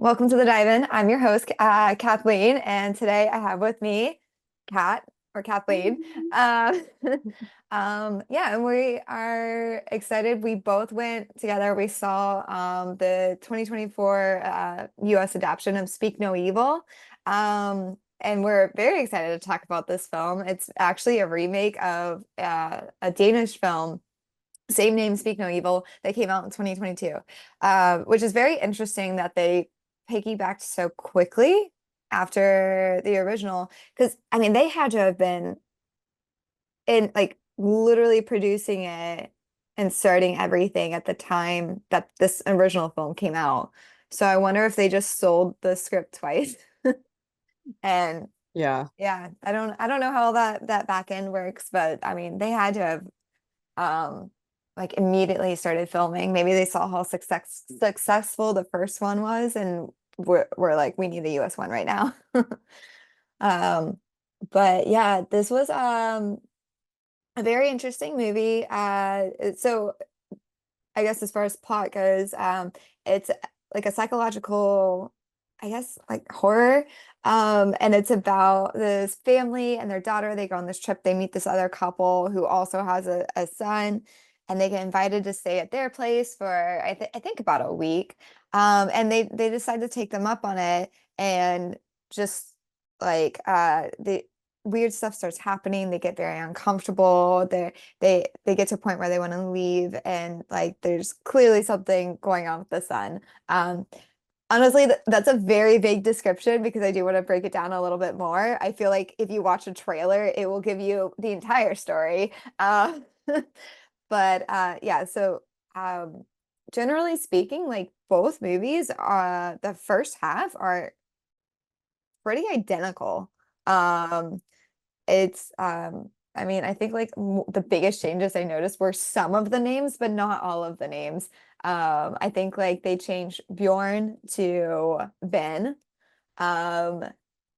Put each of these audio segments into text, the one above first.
Welcome to the Dive-In. I'm your host, Kathleen, and today I have with me Kat or Kathleen. Um, yeah, and we are excited. We both went together. We saw the 2024 US adaptation of Speak No Evil. And we're very excited to talk about this film. It's actually a remake of a Danish film, same name, Speak No Evil, that came out in 2022, which is very interesting that they piggybacked so quickly after the original. Because, I mean, they had to have been in like literally producing it and starting everything at the time that this original film came out. So I wonder if they just sold the script twice. And Yeah. yeah, I don't know how that back end works, but I mean, they had to have like immediately started filming. Maybe they saw how successful the first one was and we're like, we need the US one right now. Um, but yeah, this was a very interesting movie. So I guess as far as plot goes, it's like a psychological, I guess, like horror. And it's about this family and their daughter. They go on this trip. They meet this other couple who also has a son, and they get invited to stay at their place for I think about a week. And they decide to take them up on it, and just like the weird stuff starts happening. They get very uncomfortable. They get to a point where they want to leave, and like there's clearly something going on with the son. Um, Honestly, that's a very vague description because I do want to break it down a little bit more. I feel like if you watch a trailer, it will give you the entire story. But yeah, so um, generally speaking, like both movies, the first half are pretty identical. Um, I mean, I think like the biggest changes I noticed were some of the names, but not all of the names. I think like they changed Bjorn to Ben. Um,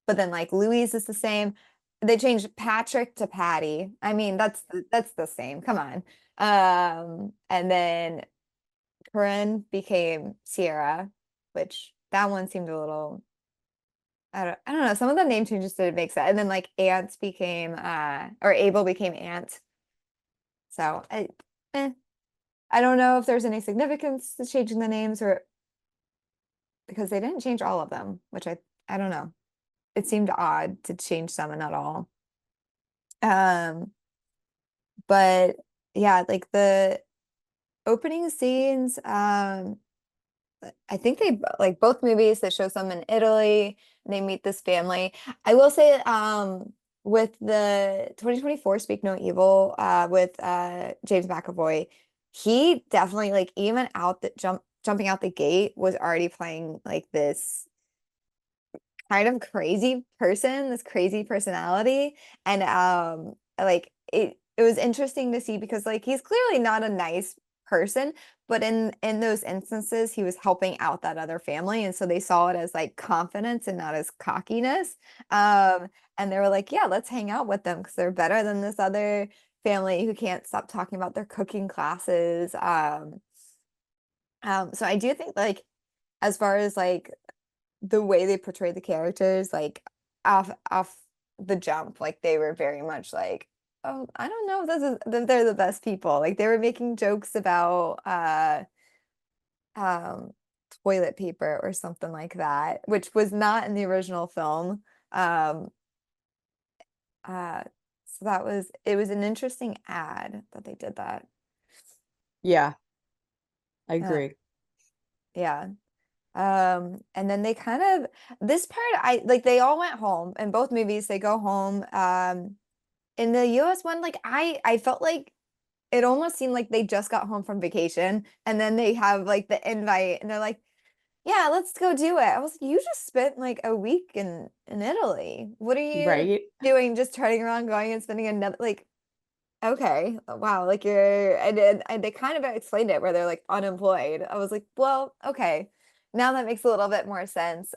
but then like Louise is the same. They changed Patrick to Patty. I mean, that's the same. Come on. And then Corinne became Sierra, which that one seemed a little I don't know. Some of the name changes didn't make sense. And then like Ants became or Abel became Ant. So eh, I don't know if there's any significance to changing the names or because they didn't change all of them, which I don't know. It seemed odd to change some and not all. Um, but yeah, like the opening scenes, I think they like both movies that show some in Italy. They meet this family. I will say, with the 2024 Speak No Evil, with James McAvoy, he definitely like even out the jumping out the gate was already playing like this kind of crazy person, this crazy personality. And like it was interesting to see because like he's clearly not a nice person, but in those instances he was helping out that other family, and so they saw it as like confidence and not as cockiness. Um and they were like, yeah, let's hang out with them because they're better than this other family who can't stop talking about their cooking classes. So I do think like as far as like the way they portrayed the characters, like off the jump, like they were very much like, oh, I don't know if if they're the best people. Like they were making jokes about um toilet paper or something like that, which was not in the original film. Um uh so that was it was an interesting ad that they did that. Yeah, I Uh, agree. yeah. And then they kind of this part I like they all went home in both movies, they go home. In the US one, like I felt like it almost seemed like they just got home from vacation and then they have like the invite and they're like, yeah, let's go do it. I was like, you just spent like a week in Italy. What are you Right? doing? Just turning around, going and spending another like okay, wow, like you're and they kind of explained it where they're like unemployed. I was like, well, okay. Now that makes a little bit more sense.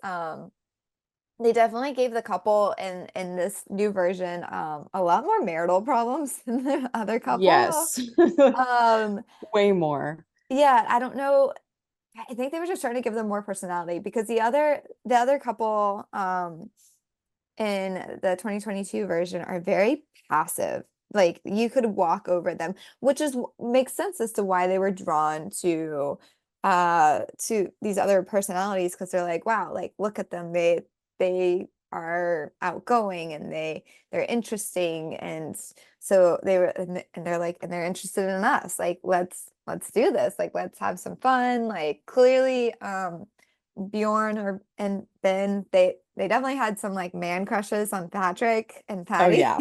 They definitely gave the couple in this new version a lot more marital problems than the other couple. Yes. Um Way more. yeah, I don't know. I think they were just trying to give them more personality because the other couple in the 2022 version are very passive. Like you could walk over them, which is makes sense as to why they were drawn to these other personalities because they're like, wow, like look at them. They are outgoing and they're interesting and so they were and they're like and they're interested in us. Like let's do this. Like let's have some fun. Like clearly Bjorn or and Ben, they definitely had some like man crushes on Patrick and Oh Patty. yeah.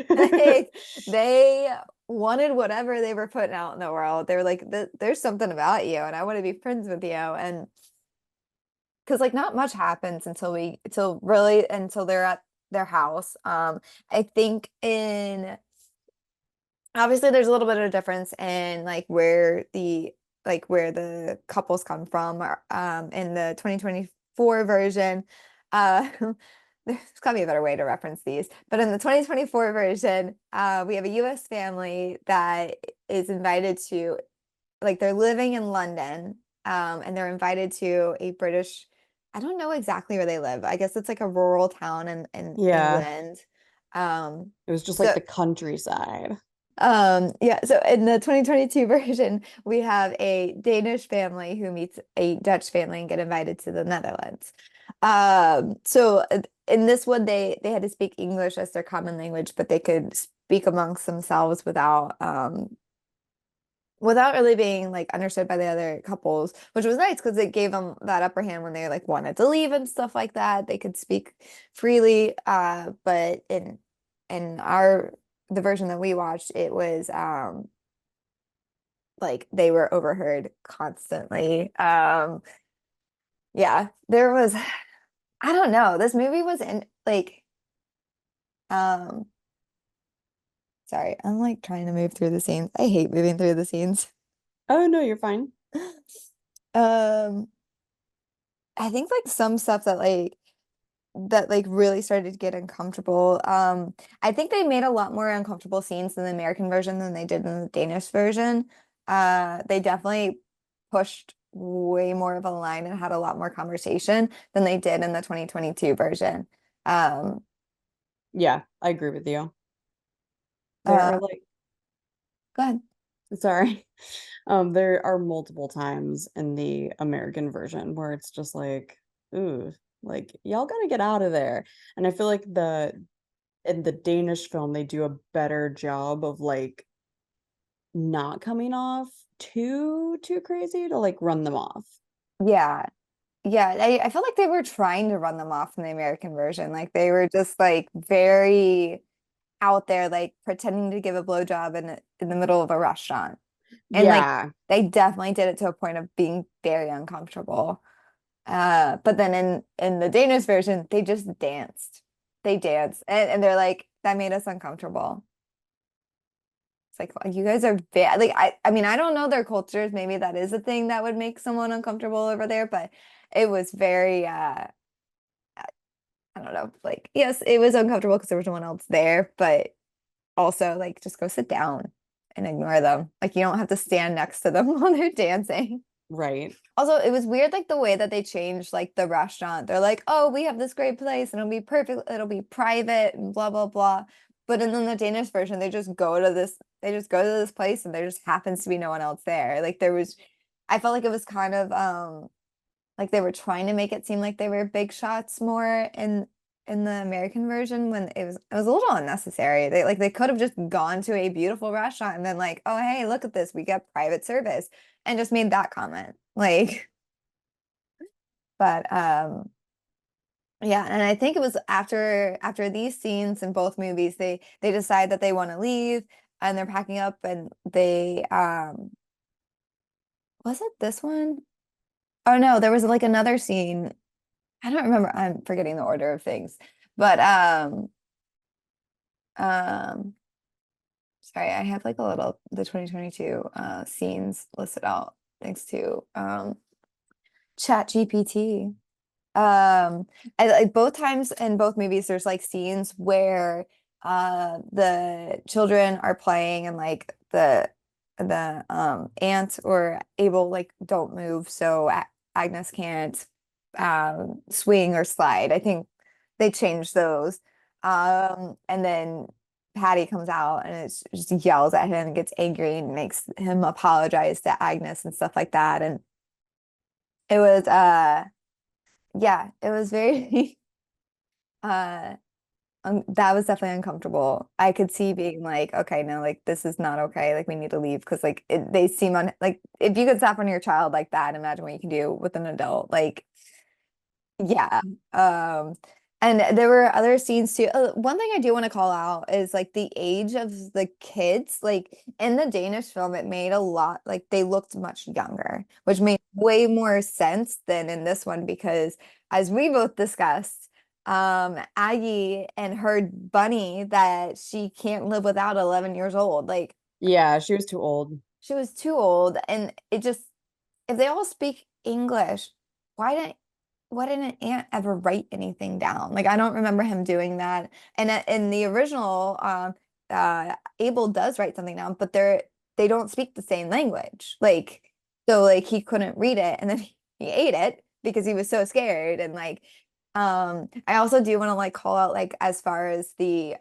Like they wanted whatever they were putting out in the world. They were like, "There's something about you, and I want to be friends with you." And because like not much happens until they're at their house. I think in obviously there's a little bit of a difference in like where the couples come from in the 2024 version there's gotta be a better way to reference these but in the 2024 version we have a US family that is invited to like they're living in London and they're invited to a British I don't know exactly where they live. I guess it's like a rural town in Yeah. England. Um, It was just like so the countryside. yeah, so in the 2022 version, we have a Danish family who meets a Dutch family and get invited to the Netherlands. In this one, they had to speak English as their common language, but they could speak amongst themselves without really being like understood by the other couples, which was nice because it gave them that upper hand when they like wanted to leave and stuff like that. They could speak freely. But in our the version that we watched, it was like they were overheard constantly. Yeah, there was I don't know. This movie was in like um sorry, I'm like trying to move through the scenes. I hate moving through the scenes. Oh no, you're fine. Um I think like some stuff that like really started to get uncomfortable. I think they made a lot more uncomfortable scenes in the American version than they did in the Danish version. They definitely pushed way more of a line and had a lot more conversation than they did in the 2022 version. Um, Yeah, I agree with you. There uh, are like, Go ahead. sorry. There are multiple times in the American version where it's just like, ooh, like y'all gotta get out of there. And I feel like the in the Danish film they do a better job of like not coming off too crazy to like run them off. Yeah. Yeah, I feel like they were trying to run them off in the American version. Like they were just like very out there, like pretending to give a blowjob in the middle of a restaurant. And like Yeah, they definitely did it to a point of being very uncomfortable. But then in the Danish version, they just danced. They danced and they're like, that made us uncomfortable. It's like "Well, you guys are bad. Like I mean, I don't know their cultures. Maybe that is a thing that would make someone uncomfortable over there, but it was very I don't know, like yes, it was uncomfortable because there was no one else there, but also like just go sit down and ignore them. Like you don't have to stand next to them while they're dancing. right. Also, it was weird like the way that they changed like the restaurant. They're like, "Oh, we have this great place and it'll be perfect, it'll be private and blah blah blah." But in the Danish version, they just go to this place and there just happens to be no one else there. Like there was I felt like it was kind of like they were trying to make it seem like they were big shots more in the American version when it was a little unnecessary. They could have just gone to a beautiful restaurant and then like, oh hey, look at this, we got private service and just made that comment. Like, but yeah, and I think it was after these scenes in both movies, they decide that they want to leave and they're packing up and they was it this one? Oh no, there was like another scene. I don't remember. I'm forgetting the order of things. But um sorry, I have like a little the 2022 scenes listed out thanks to Chat GPT. I like both times in both movies there's like scenes where the children are playing and like ants were able like don't move, so Agnes can't swing or slide. I think they changed those. And then Patty comes out and it just yells at him and gets angry and makes him apologize to Agnes and stuff like that. And it was yeah, it was very uh that was definitely uncomfortable. I could see being like, okay, no, like this is not okay. Like we need to leave because like they seem on like if you could stop on your child like that, imagine what you can do with an adult. Like yeah. Um, and there were other scenes too. One thing I do want to call out is like the age of the kids. Like in the Danish film, it made a lot like they looked much younger, which made way more sense than in this one because as we both discussed, Aggie and her bunny that she can't live without 11 years old. Like Yeah, she was too old. she was too old, and it just if they all speak English, why didn't why didn't Ant ever write anything down? Like I don't remember him doing that. And in the original, Abel does write something down, but they don't speak the same language. Like so, like he couldn't read it, and then he ate it because he was so scared. And like, I also do want to like call out like as far as the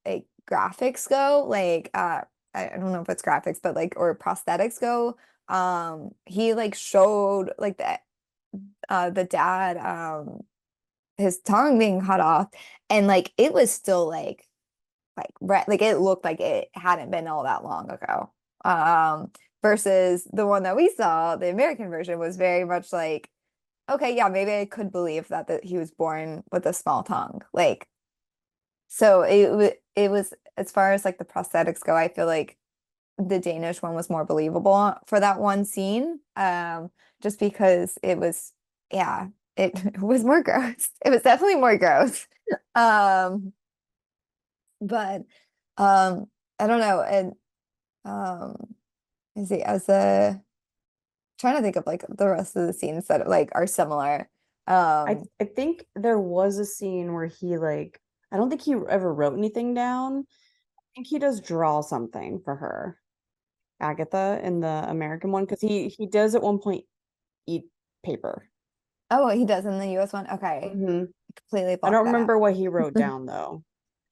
like graphics go, like I don't know if it's graphics, but like or prosthetics go. He like showed like the dad his tongue being cut off and like it was still like red like it looked like it hadn't been all that long ago. Versus the one that we saw, the American version was very much like okay, yeah, maybe I could believe that he was born with a small tongue. Like so it was as far as like the prosthetics go, I feel like the Danish one was more believable for that one scene. Just because it was, yeah, it was more gross. It was definitely more gross. Um, but I don't know. And is it as a trying to think of like the rest of the scenes that like are similar. I Um, I think there was a scene where he like I don't think he ever wrote anything down. I think he does draw something for her, Agatha, in the American one, because he does at one point eat paper. oh, he does in the US one. Okay, Hmm. I completely I blocked don't that out. remember what he wrote down though,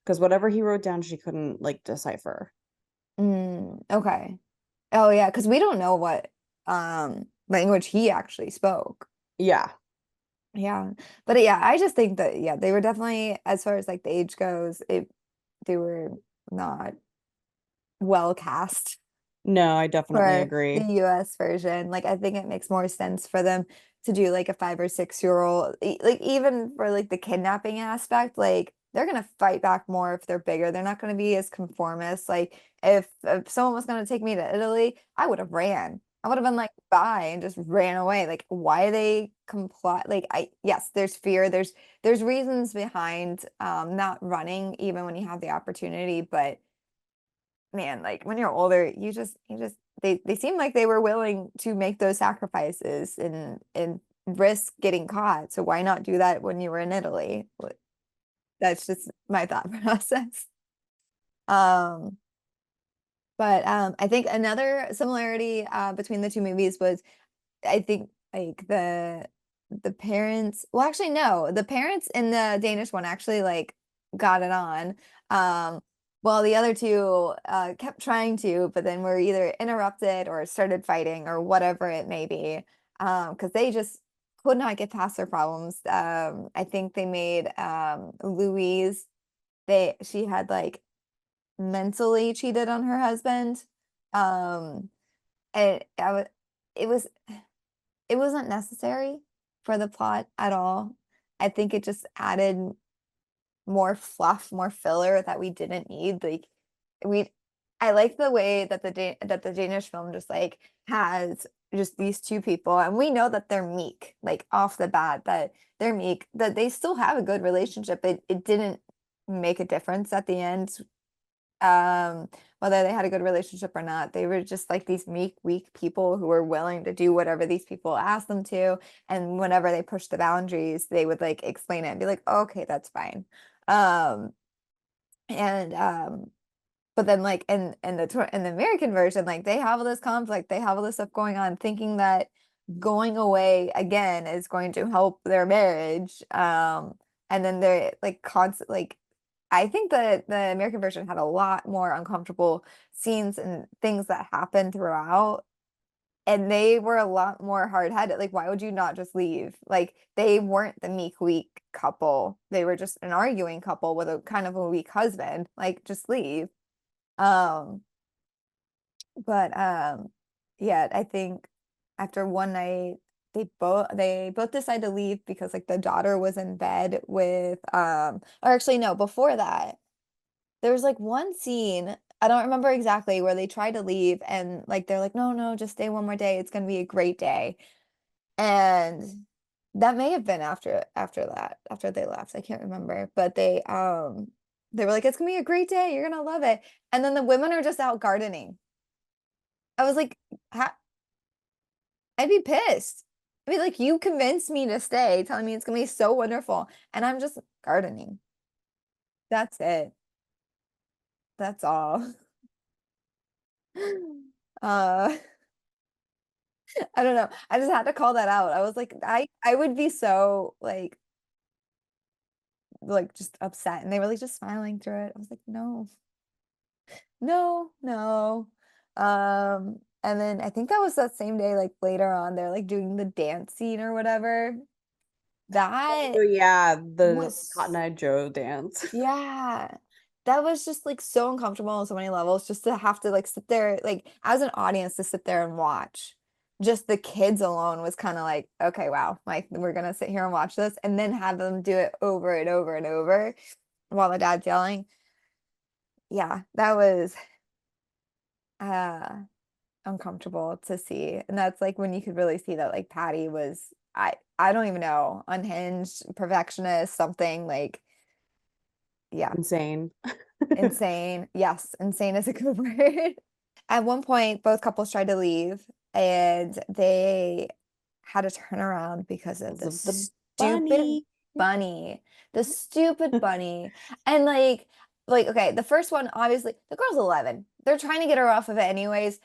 because whatever he wrote down, she couldn't like decipher. Okay. Oh yeah, because we don't know what language he actually spoke. Yeah. Yeah. But yeah, I just think that yeah, they were definitely as far as like the age goes, they were not well cast No, I definitely for the agree. US version. Like I think it makes more sense for them to do like a 5 or 6 year old like even for like the kidnapping aspect, like they're gonna fight back more if they're bigger. They're not gonna be as conformist. Like if someone was gonna take me to Italy, I would have ran. I would have been like bye and just ran away. Like why they comply like I yes, there's fear, there's reasons behind not running even when you have the opportunity, but man, like when you're older, you just they seem like they were willing to make those sacrifices and risk getting caught. So why not do that when you were in Italy? That's just my thought process. Um, but I think another similarity between the two movies was I think like the parents well actually no the parents in the Danish one actually like got it on while the other two kept trying to but then were either interrupted or started fighting or whatever it may be because they just could not get past their problems. I think they made Louise she had like mentally cheated on her husband um and it was it wasn't necessary for the plot at all. I think it just added more fluff, more filler that we didn't need. Like we I like the way that that the Danish film just like has just these two people and we know that they're meek, like off the bat that they're meek, that they still have a good relationship. It didn't make a difference at the end um whether they had a good relationship or not. They were just like these meek, weak people who were willing to do whatever these people asked them to. And whenever they pushed the boundaries, they would like explain it and be like, okay, that's fine. Um, and but then like in the American version, like they have all this conflict, they have all this stuff going on, thinking that going away again is going to help their marriage. And then they're like constant like I think that the American version had a lot more uncomfortable scenes and things that happened throughout. And they were a lot more hard-headed. Like, why would you not just leave? Like, they weren't the meek, weak couple. They were just an arguing couple with a kind of a weak husband. Like, just leave. Um, but yeah, I think after one night they both decide to leave because like the daughter was in bed with or actually no, before that, there was like one scene, I don't remember exactly, where they try to leave and like they're like, no, no, just stay one more day. It's gonna be a great day. And that may have been after that, after they left. I can't remember. But they were like, it's gonna be a great day, you're gonna love it. And then the women are just out gardening. I was like, I'd be pissed. I'd be like, you convinced me to stay, telling me it's gonna be so wonderful, and I'm just gardening. That's it. That's all. Uh, I don't know. I just had to call that out. I was like, I would be so like just upset, and they were like just smiling through it. I was like, no, no, no. And then I think that was that same day, like later on, they're like doing the dance scene or whatever. Oh That yeah, the Cotton was Eye Joe dance. Yeah. That was just like so uncomfortable on so many levels just to have to like sit there like as an audience to sit there and watch. Just the kids alone was kind of like, okay, wow, like we're gonna sit here and watch this and then have them do it over and over and over while the dad's yelling. Yeah, that was uh uncomfortable to see. And that's like when you could really see that like Patty was I don't even know, unhinged, perfectionist, something like yeah. Insane. Insane. Yes, insane is a good word. At one point, both couples tried to leave and they had to turn around because of Because the of the stupid bunny. bunny. The stupid bunny. And like okay, the first one obviously the girl's 11. They're trying to get her off of it anyways.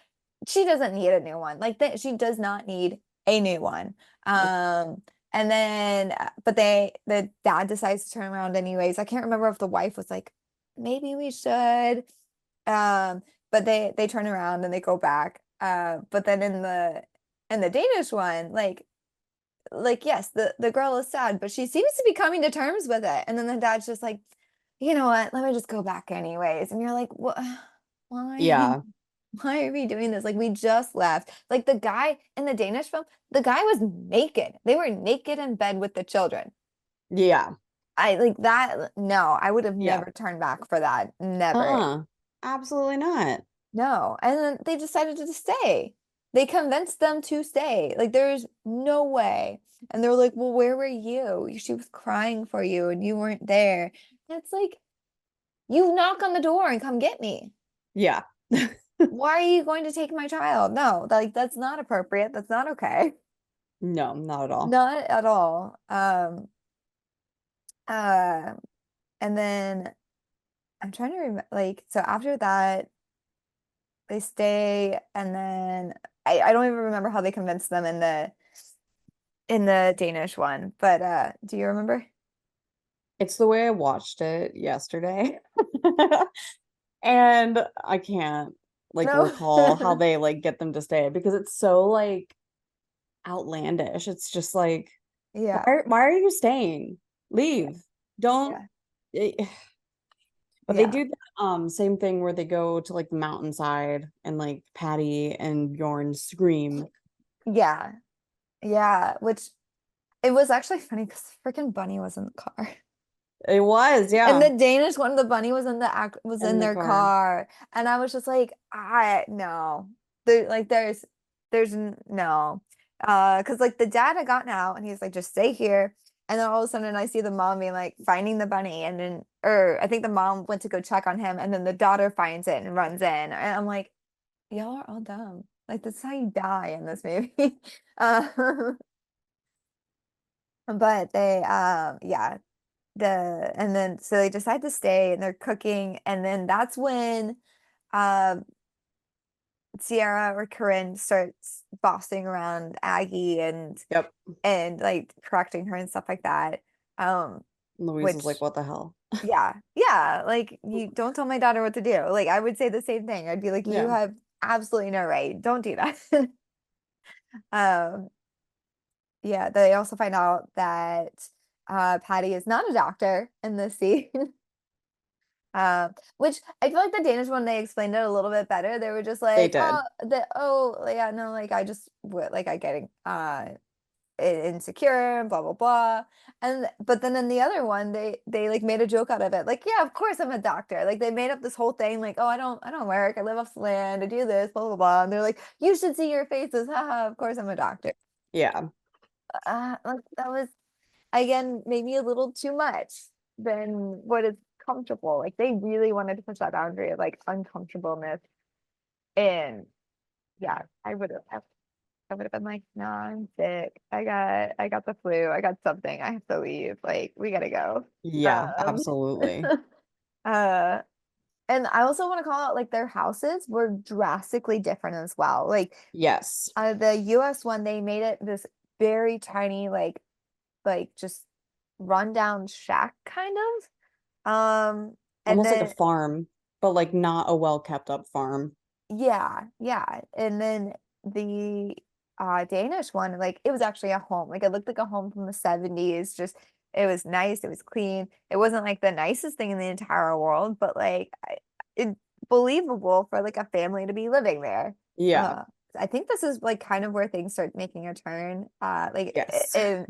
She doesn't need a new one. Like that she does not need a new one. Nope. And then but the dad decides to turn around anyways. I can't remember if the wife was like maybe we should. Um, but they turn around and they go back. But then in the Danish one, like yes, the girl is sad, but she seems to be coming to terms with it. And then the dad's just like, you know what? Let me just go back anyways. And you're like, what? Why? Yeah. Why are we doing this? Like we just left. Like the guy in the Danish film, the guy was naked. They were naked in bed with the children. Yeah. I like that. No, I would have Yeah. never turned back for that. Never. Uh-uh. Absolutely not. No. And then they decided to stay. They convinced them to stay. Like there's no way. And they're like, well, where were you? She was crying for you and you weren't there. And it's like, you knock on the door and come get me. Yeah. Why are you going to take my child? No, like that's not appropriate. That's not okay. No, not at all. Not at all. Uh, and then I'm trying to remember, like, so after that, they stay, and then I don't even remember how they convinced them in the Danish one, but do you remember? It's the way I watched it yesterday. And I can't like No. recall how they like get them to stay because it's so like outlandish. It's just like Yeah. why are you staying? Yeah. Leave. Don't Yeah. eh, but they Yeah. do the same thing where they go to like the mountainside and like Patty and Bjorn scream. Yeah. Yeah. Which it was actually funny because the freaking bunny was in the car. It was, And yeah, the Danish one, the bunny was in the act was in in the their car. car. And I was just like, I no. There like no. Because like the dad had gotten out and he's like, just stay here. And then all of a sudden I see the mom being like finding the bunny and then or I think the mom went to go check on him and then the daughter finds it and runs in. And I'm like, y'all are all dumb. Like that's how you die in this movie. Uh, but they yeah, and then so they decide to stay and they're cooking and then that's when um Sierra or Corinne starts bossing around Aggie Yep. and like correcting her and stuff like that. Um, Louise is like, which what the hell? yeah, yeah, like you don't tell my daughter what to do. Like I would say the same thing. I'd be like, you Yeah, have absolutely no right. Don't do that. Um, yeah, they also find out that Patty is not a doctor in this scene. Which I feel like the Danish one they explained it a little bit better. They were just they like, did. yeah, no, like I just like I getting insecure and blah blah blah. And but then in the other one, they like made a joke out of it. Like, yeah, of course I'm a doctor. Like they made up this whole thing, like, oh, I don't work, I live off the land, I do this, blah blah blah. And they're like, you should see your faces, haha, of course I'm a doctor. Yeah. Like that was again maybe a little too much than what is comfortable. Like they really wanted to push that boundary of like uncomfortableness. And yeah, I would have been like, no, I'm sick. I got the flu. I got something. I have to leave. Like, we gotta go. Yeah, Um, absolutely. uh, and I also want to call out like their houses were drastically different as well. Like, Yes. the US one, they made it this very tiny, like just rundown shack kind of. And Almost like a then farm, but like not a well kept up farm. yeah, yeah. And then the Danish one, like it was actually a home. Like it looked like a home from the 70s. Just it was nice, it was clean. It wasn't like the nicest thing in the entire world, but like it believable for like a family to be living there. Yeah. Uh I think this is like kind of where things start making a turn. Yes. And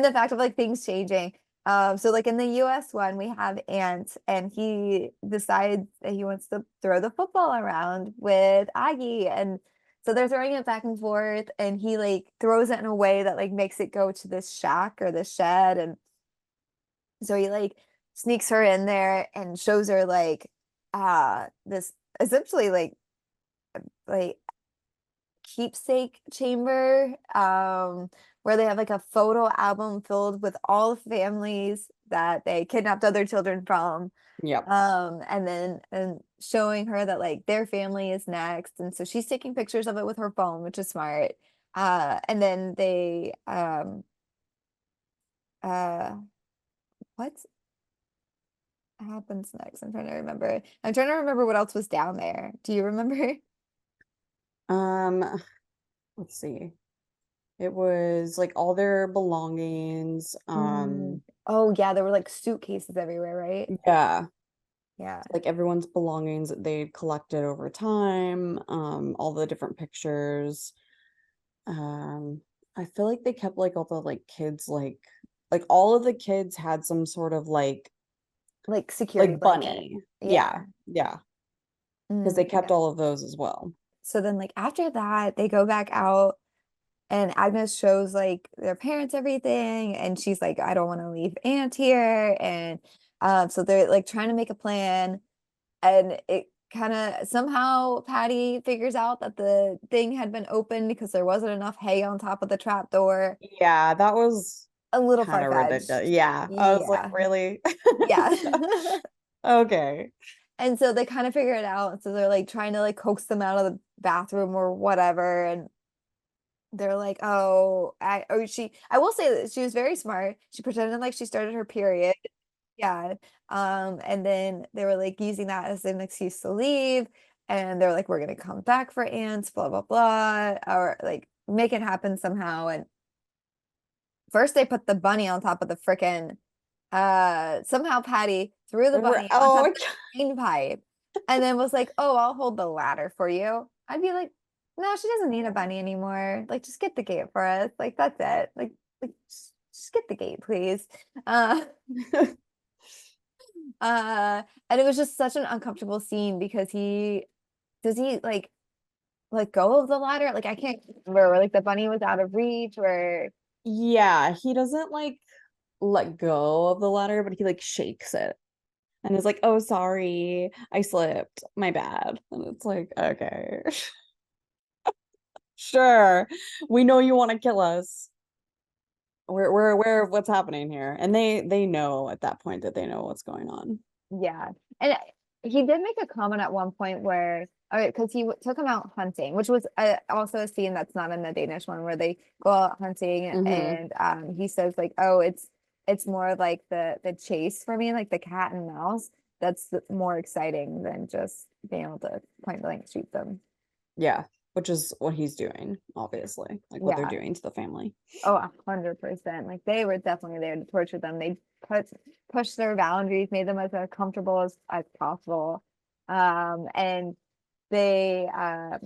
the fact of like things changing. So like in the US one, we have Ant, and he decides that he wants to throw the football around with Aggie. And so they're throwing it back and forth, and he like throws it in a way that like makes it go to this shack or this shed. And so he like sneaks her in there and shows her like this essentially like keepsake chamber, where they have like a photo album filled with all the families that they kidnapped other children from. Yep. And then and showing her that like their family is next. And so she's taking pictures of it with her phone, which is smart. And then they uh what happens next? I'm trying to remember. I'm trying to remember what else was down there. Do you remember? Um, let's see. It was like all their belongings. Oh yeah, there were like suitcases everywhere, right? Yeah, Yeah. like everyone's belongings that they'd collected over time, all the different pictures. Um, I feel like they kept like all the like kids like all of the kids had some sort of Like security like blanket. bunny. Yeah, Yeah. yeah, because they kept Yeah. all of those as well. So then like after that, they go back out and Agnes shows like their parents everything, and she's like, I don't want to leave Aunt here. And so they're like trying to make a plan, and it kind of somehow Patty figures out that the thing had been opened because there wasn't enough hay on top of the trap door. Yeah, that was A little kind of ridiculous. far-fetched. Yeah, I was like, Yeah. really? Yeah. Okay. And so they kind of figure it out. So they're like trying to like coax them out of the bathroom or whatever. And they're like, oh, I will say that she was very smart. She pretended like she started her period. Yeah. And then they were like using that as an excuse to leave. And they're like, we're gonna come back for ants, blah, blah, blah, or like make it happen somehow. And first they put the bunny on top of the frickin' somehow Patty threw the bunny on top Oh, of the drain pipe and then was like, oh, I'll hold the ladder for you. I'd be like, no, she doesn't need a bunny anymore. Like, just get the gate for us. Like, that's it. Like just get the gate, please. Uh, and it was just such an uncomfortable scene because does he like let go of the ladder? Like, I can't remember where like the bunny was out of reach or yeah, he doesn't like let go of the ladder, but he like shakes it and is like, "Oh, sorry, I slipped. My bad." And it's like, okay, sure, we know you want to kill us. We're aware of what's happening here, and they know at that point that they know what's going on. yeah. And he did make a comment at one point where, all right, because he took him out hunting, which was also a scene that's not in the Danish one where they go out hunting Hmm. and he says like, oh, it's more like the chase for me, like the cat and mouse. That's more exciting than just being able to point blank shoot them. Yeah, which is what he's doing, obviously, like what they're Yeah. doing to the family. Oh, 100%. Like they were definitely there to torture them. They put push their boundaries, made them as comfortable as possible. And they I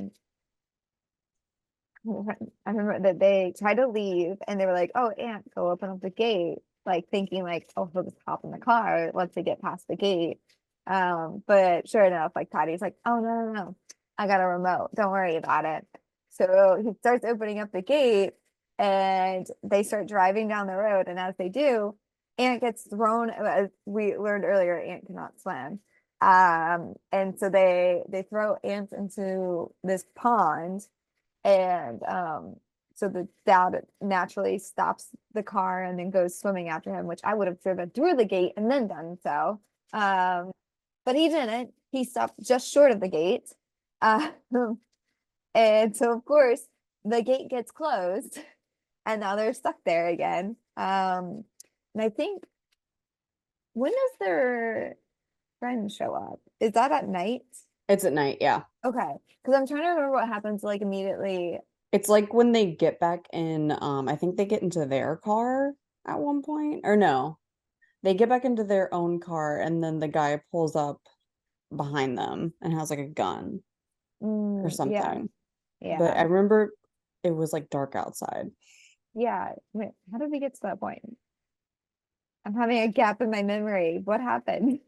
remember that they tried to leave and they were like, "Oh, Aunt, go open up the gate," like thinking like, "Oh, he'll just hop in the car once they get past the gate." But sure enough, like Patty's like, "Oh no, no, no, I got a remote. Don't worry about it." So he starts opening up the gate and they start driving down the road. And as they do, Aunt gets thrown. As we learned earlier, Aunt cannot swim. And so they throw Aunt into this pond and so the dad naturally stops the car and then goes swimming after him, which I would have driven through the gate and then done so. But he didn't. He stopped just short of the gate. Uh, and so of course the gate gets closed and now they're stuck there again. And I think when does their friend show up? Is that at night? It's at night, yeah. Okay. Because I'm trying to remember what happens like immediately. It's like when they get back in, I think they get into their car at one point, or no, they get back into their own car, and then the guy pulls up behind them and has like a gun or Yeah. something. But Yeah. I remember it was like dark outside. Yeah. Wait, how did we get to that point? I'm having a gap in my memory. What happened?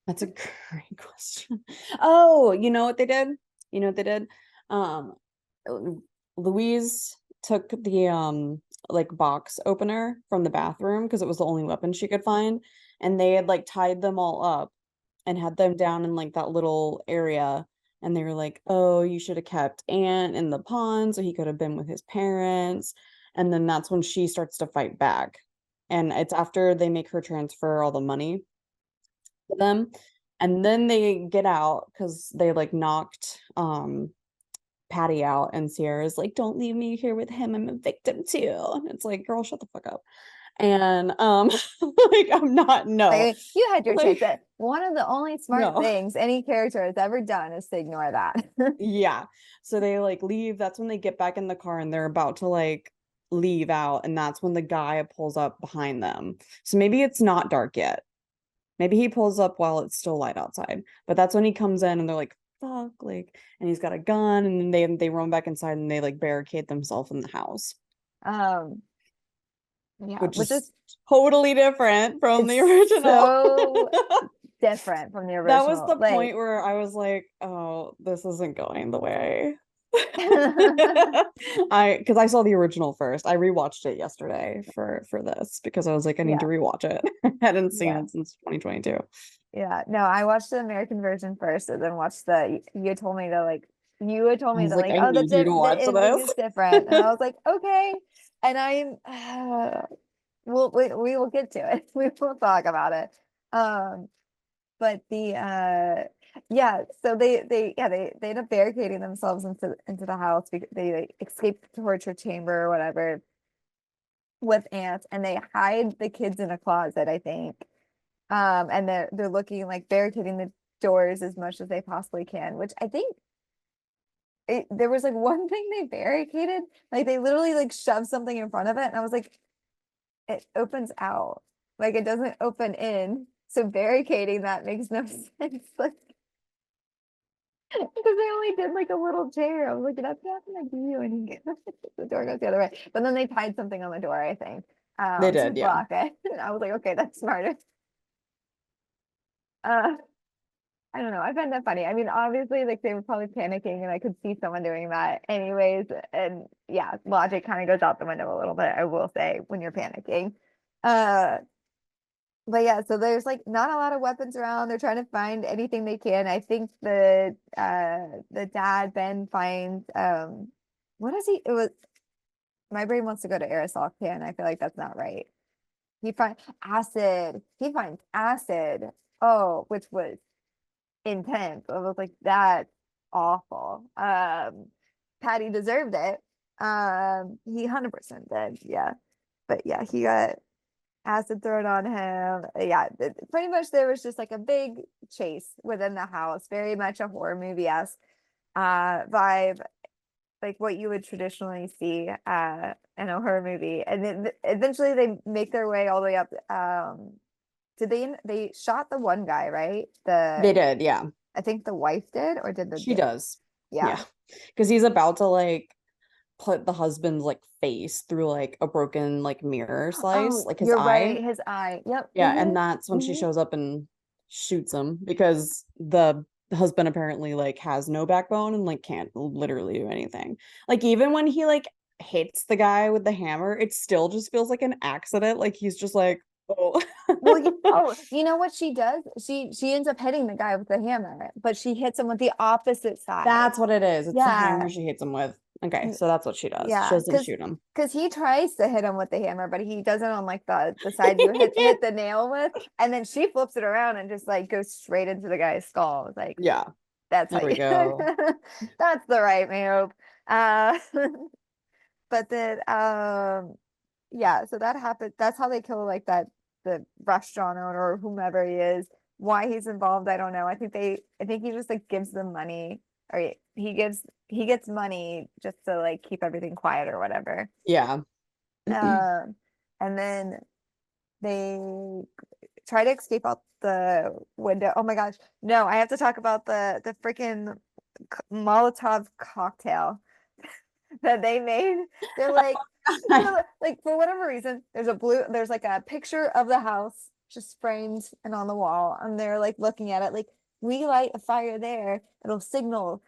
That's a great question. Oh, you know what they did? You know what they did? Um, Louise took the like box opener from the bathroom because it was the only weapon she could find, and they had like tied them all up and had them down in like that little area. And they were like, "Oh, you should have kept Aunt in the pond so he could have been with his parents." And then that's when she starts to fight back. And it's after they make her transfer all the money to them. And then they get out because they like knocked Patty out, and Sierra's like, "Don't leave me here with him. I'm a victim too." And it's like, girl, shut the fuck up. And like I'm not no. Like you had your chance. Like One of the only smart no. things any character has ever done is to ignore that. Yeah. So they like leave. That's when they get back in the car and they're about to like leave out, and that's when the guy pulls up behind them. So maybe it's not dark yet. Maybe he pulls up while it's still light outside, but that's when he comes in and they're like, fuck, like, and he's got a gun, and then they run back inside and they like barricade themselves in the house, Um, yeah, which which is is totally different from the it's original. so different from the That was original. the Like point where I was like, oh, this isn't going the way because I saw the original first. I rewatched it yesterday for this because I was like, I need to yeah, rewatch it. I hadn't seen yeah. it since 2022. Yeah, no, I watched the American version first and then watched the you told me to like you had told I me was to like, like I oh need you to the watch ending is this. different and I was like okay and I'm we will get to it we will talk about it um but the yeah so they end up barricading themselves into the house because they like, escape the torture chamber or whatever with ants and they hide the kids in a closet I think and they're looking like barricading the doors as much as they possibly can, which I think there was like one thing they barricaded, like they literally like shoved something in front of it, and I was like, it opens out, like it doesn't open in. So barricading that makes no sense. Like, because they only did like a little chair. I was like, that's not gonna do you any good. The door goes the other way. But then they tied something on the door, I think, They to did, yeah. block it. And I was like, okay, that's smarter. Uh, I don't know. I find that funny. I mean, obviously, like they were probably panicking, and I could see someone doing that anyways. And yeah, logic kind of goes out the window a little bit, I will say, when you're panicking. Uh, but yeah, so there's like not a lot of weapons around. They're trying to find anything they can. I think the dad Ben finds what is he? It was my brain wants to go to aerosol can. I feel like that's not right. He finds acid. He finds acid. Oh, which was intense. I was like, that's awful. Patty deserved it. He 100% did. Yeah. But yeah, he got acid thrown on him. Yeah, pretty much there was just like a big chase within the house, very much a horror movie-esque vibe, like what you would traditionally see in a horror movie. And then eventually they make their way all the way up. Did they shot the one guy, right? They did, yeah. I think the wife did, or did She does. yeah. Yeah. Because he's about to like put the husband's like face through like a broken like mirror slice, Oh, like his you're eye. right. His eye. Yep. Yeah, and that's when she Hmm. shows up and shoots him because the husband apparently like has no backbone and like can't literally do anything. Like even when he like hits the guy with the hammer, it still just feels like an accident. Like he's just like, oh. Well, oh, you know what she does? She ends up hitting the guy with the hammer, but she hits him with the opposite side. That's what it is. It's the hammer Yeah. she hits him with. Okay, so that's what she does. She Yeah, doesn't shoot him. because he tries to hit him with the hammer, but he does it on like the side you hit the nail with, and then she flips it around and just like goes straight into the guy's skull. It's like Yeah, that's how there we you go. that's the right move. Uh but then yeah, so that happened. That's how they kill like that the restaurant owner or whomever he is. Why he's involved, I don't know. I think he just like gives them money or he gets money just to like keep everything quiet or whatever. Yeah. Um and then they try to escape out the window. Oh my gosh. No, I have to talk about the freaking Molotov cocktail that they made. They're like, like for whatever reason, there's like a picture of the house just framed and on the wall, and they're like looking at it like we light a fire there, it'll signal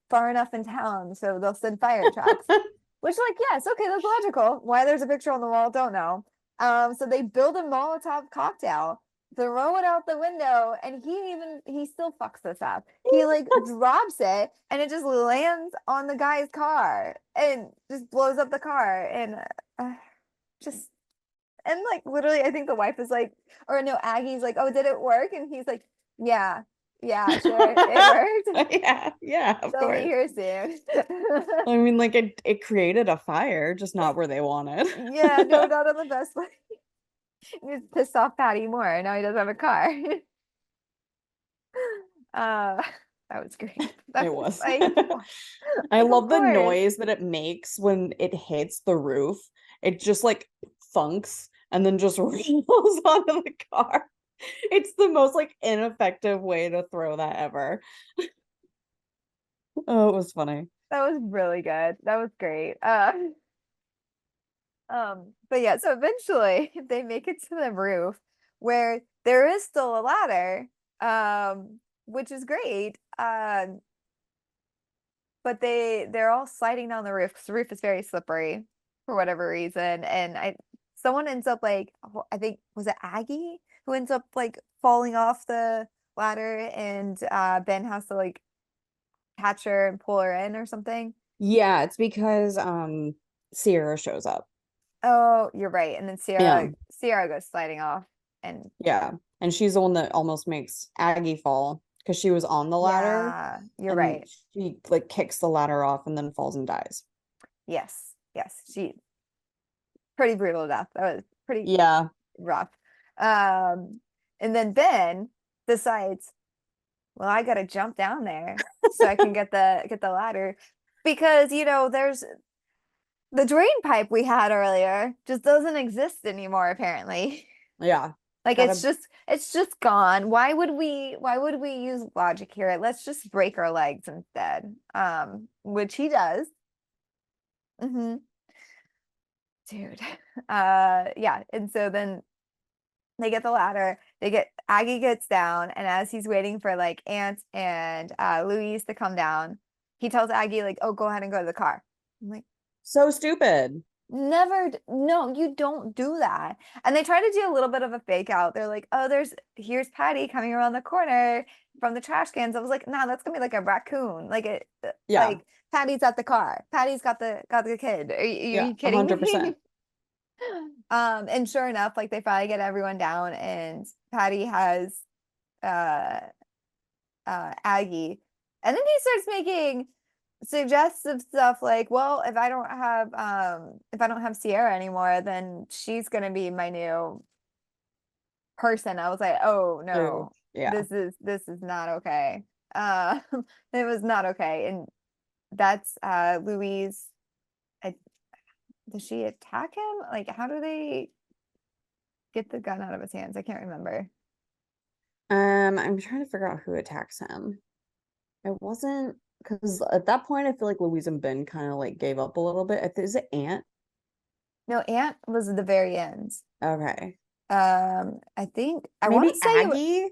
far enough in town, so they'll send fire trucks. Which, like, yes, okay, that's logical. Why there's a picture on the wall, don't know. So they build a Molotov cocktail, throw it out the window, and he still fucks this up. He like drops it and it just lands on the guy's car and just blows up the car and uh, just and like literally I think the wife is like or no, Aggie's like, "Oh, did it work?" And he's like, "Yeah. Yeah, sure. It worked. Yeah, yeah, of They'll be course. here soon." I mean, like it created a fire, just not where they wanted. Yeah, no, not on the best way. He's pissed off Patty more. Now he doesn't have a car. Uh, that was great. That It was was. I like, of love the course. noise that it makes when it hits the roof. It just like thunks and then just rolls onto the car. It's the most like ineffective way to throw that ever. Oh, it was funny. That was really good. That was great. But yeah, so eventually they make it to the roof where there is still a ladder, which is great. But they're all sliding down the roof because the roof is very slippery for whatever reason. And someone ends up like I think was it Aggie who ends up like falling off the ladder and Ben has to like catch her and pull her in or something. Yeah, it's because Sierra shows up. Oh, you're right. And then Yeah. Sierra goes sliding off and Yeah. And she's the one that almost makes Aggie fall because she was on the ladder yeah, you're and right. she like kicks the ladder off and then falls and dies. Yes. Yes. She pretty brutal death. That was pretty Yeah. rough. Um, and then Ben decides, well, I gotta jump down there so I can get the ladder. Because, there's the drain pipe we had earlier just doesn't exist anymore, apparently. Yeah. Like Gotta it's just gone. Why would we use logic here? Let's just break our legs instead. Which he does. Hmm. Dude. Yeah. And so then they get the ladder. Aggie gets down, and as he's waiting for like Aunt and Louise to come down, he tells Aggie like, "Oh, go ahead and go to the car." I'm like, so stupid. never, no, you don't do that. And they try to do a little bit of a fake out. They're like, "Oh, here's Patty coming around the corner from the trash cans." I was like, "Nah, that's gonna be like a raccoon. Yeah. Like Patty's at the car. Patty's got the kid. Are Yeah. you kidding 100%. me?" And sure enough, like they finally get everyone down and Patty has uh Aggie. And then he starts making suggestive stuff like, well, if I don't have Sierra anymore, then she's gonna be my new person. I was like, oh Oh, no, yeah. this is not okay. Uh it was not okay. And that's Louise. I, does she attack him? Like, how do they get the gun out of his hands? I can't remember. I'm trying to figure out who attacks him. It wasn't because at that point I feel like Louise and Ben kind of like gave up a little bit. Is it Aunt? No, Aunt was at the very end. Okay. I think I want to Maybe say Aggie?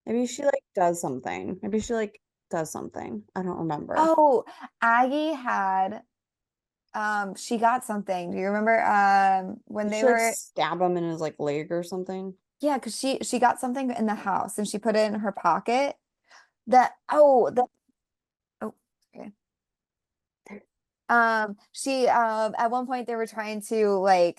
Maybe she like does something. Maybe she like does something. I don't remember. oh, Aggie had she got something. Do you remember when Did they she like were stab him in his like leg or something? yeah, because she got something in the house and she put it in her pocket that oh the oh okay. She at one point they were trying to like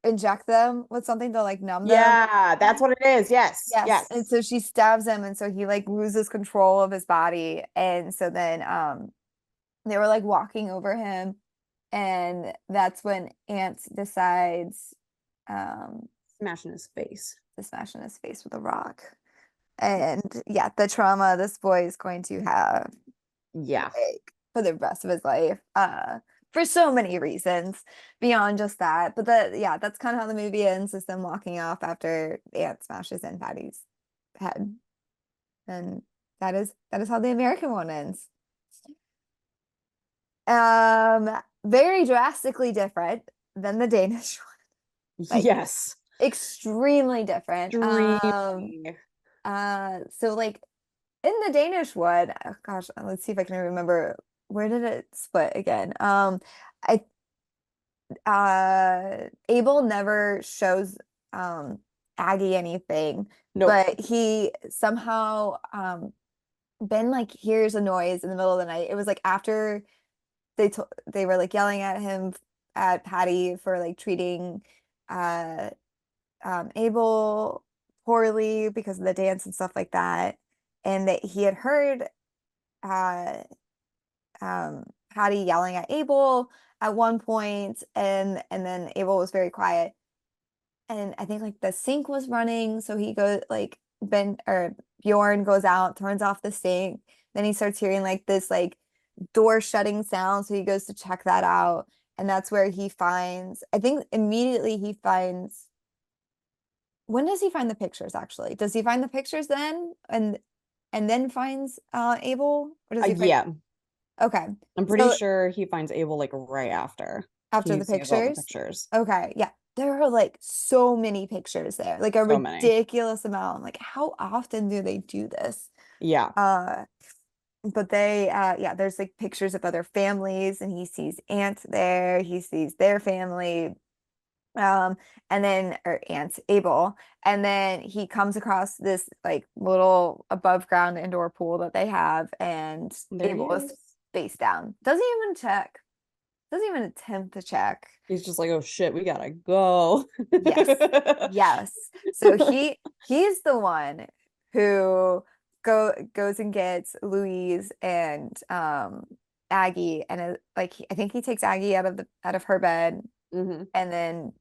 inject them with something to like numb them. Yeah, that's what it is. Yes. Yes. And Yes. so she stabs him and so he like loses control of his body. And so then they were like walking over him and that's when Ant decides um Smashing his face. to smash in his face with a rock. And yeah, the trauma this boy is going to have Yeah. like for the rest of his life. For so many reasons beyond just that. But yeah, that's kind of how the movie ends, is them walking off after Ant smashes in Patty's head. And that is how the American one ends. Very drastically different than the Danish one. Like Yes. extremely different. Extremely. So like in the Danish one, oh gosh, let's see if I can remember where did it split again. I Abel never shows Aggie anything, Nope. but he somehow Ben like hears a noise in the middle of the night. It was like after they were like yelling at him at Patty for like treating uh Abel poorly because of the dance and stuff like that. And that he had heard uh Patty yelling at Abel at one point, and then Abel was very quiet. And I think like the sink was running, so he goes like Ben or Bjorn goes out, turns off the sink. Then he starts hearing like this like door shutting sound, so he goes to check that out. And that's where he finds, I think immediately he finds, when does he find the pictures actually? Does he find the pictures then and then finds Abel? Or does he find Yeah. okay. I'm pretty So sure he finds Abel like right after after he the sees all the pictures? pictures. Okay, yeah. There are like so many pictures there, like a So many. ridiculous amount. Like, how often do they do this? Yeah. Uh, but they, yeah, there's like pictures of other families, and he sees Aunt there, he sees their family, um, and then, or Aunt Abel, and then he comes across this like little above ground indoor pool that they have, and There he Abel is is. face down. Doesn't even check, doesn't even attempt to check. He's just like, oh shit, we gotta go. Yes. Yes. So he's the one who goes and gets Louise and Aggie and like I think he takes Aggie out of her bed Hmm. and then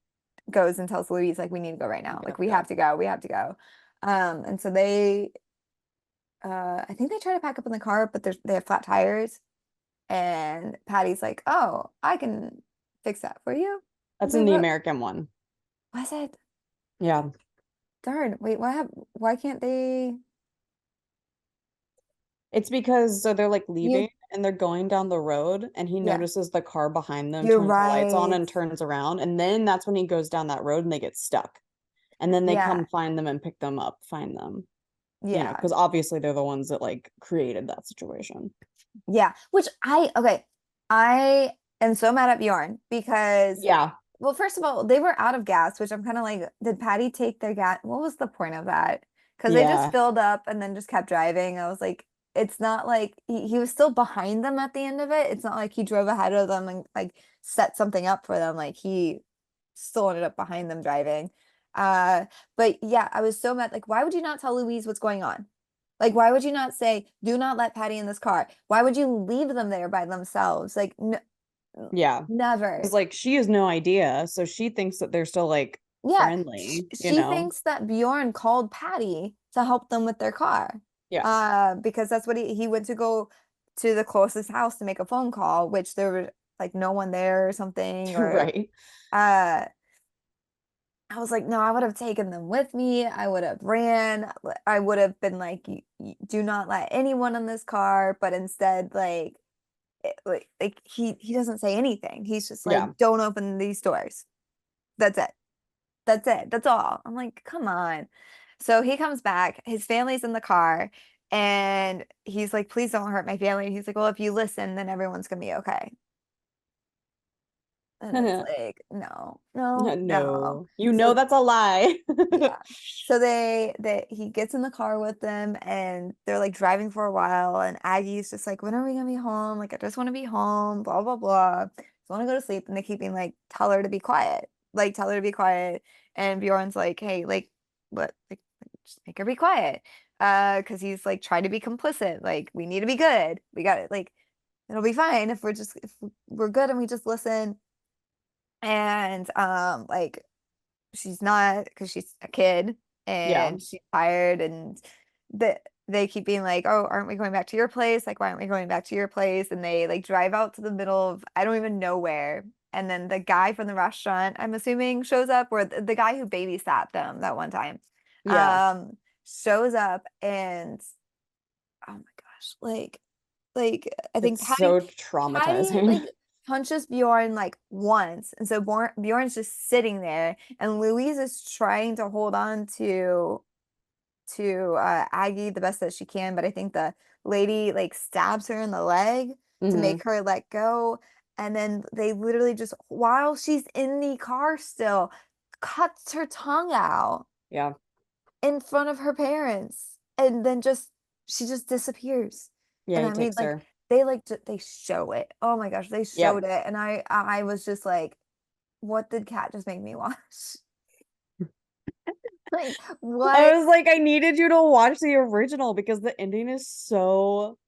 goes and tells Louise like we need to go right We now. Like gotta we go. have to go. We have to go. And so they I think they try to pack up in the car, but they have flat tires and Patty's like, "Oh, I can fix that for you." I was That's like, in the "What American one. was it?" Yeah. Darn, wait, why can't they It's because so they're like you leaving and they're going down the road and he yeah, notices the car behind them you're turns the lights on right. and turns around and then that's when he goes down that road and they get stuck. And then they Yeah, come find them and pick them up, find them. You know, yeah, because obviously they're the ones that like created that situation. yeah. Which okay, I am so mad at Bjorn because Yeah. well, first of all, they were out of gas, which I'm kind of like, did Patty take their gas? What was the point of that? Because they just Yeah. filled up and then just kept driving. I was like, it's not like he was still behind them at the end of it. It's not like he drove ahead of them and like set something up for them. Like he still ended up behind them driving. But yeah, I was so mad. Like, why would you not tell Louise what's going on? Like, why would you not say, do not let Patty in this car? Why would you leave them there by themselves? Like, n Yeah. never. Because like she has no idea, so she thinks that they're still like Yeah, friendly, you she know? thinks that Bjorn called Patty to help them with their car. Yeah. Because that's what he went to go to the closest house to make a phone call, which there was like no one there or something, or Right. uh I was like, no, I would have taken them with me. I would have ran. I would have been like, do not let anyone in this car. But instead, like, he doesn't say anything. He's just like, Yeah. don't open these doors. That's it. That's it. That's all. I'm like, come on. So he comes back. His family's in the car, and he's like, please don't hurt my family. He's like, well, if you listen, then everyone's gonna be okay. And it's like, no, no, no. No. You know So that's a lie. yeah. So he gets in the car with them and they're like driving for a while and Aggie's just like, when are we gonna be home? Like I just want to be home, blah blah blah. Just want to go to sleep and they keep being like, tell her to be quiet. Like tell her to be quiet. And Bjorn's like, hey, like what like just make her be quiet. Because he's like trying to be complicit. Like, we need to be good. We got it, like it'll be fine if we're good and we just listen. And like she's not because she's a kid Yeah. and she's tired and they keep being like, oh, aren't we going back to your place? Like, why aren't we going back to your place? And they like drive out to the middle of I don't even know where. And then the guy from the restaurant, I'm assuming, shows up, or the guy who babysat them that one time, Yeah. um, shows up and oh my gosh, like I think It's so Patty traumatizing. like punches Bjorn like once, and so Bjorn's just sitting there, and Louise is trying to hold on to Aggie the best that she can, but I think the lady like stabs her in the leg to Hmm. make her let go, and then they literally just while she's in the car still cuts her tongue out Yeah. in front of her parents and then just she just disappears. Yeah, And he I mean takes like her. they show it. Oh my gosh, they Yep. showed it and I was just like, what did Cat just make me watch? Like I what? was like, I needed you to watch the original because the ending is so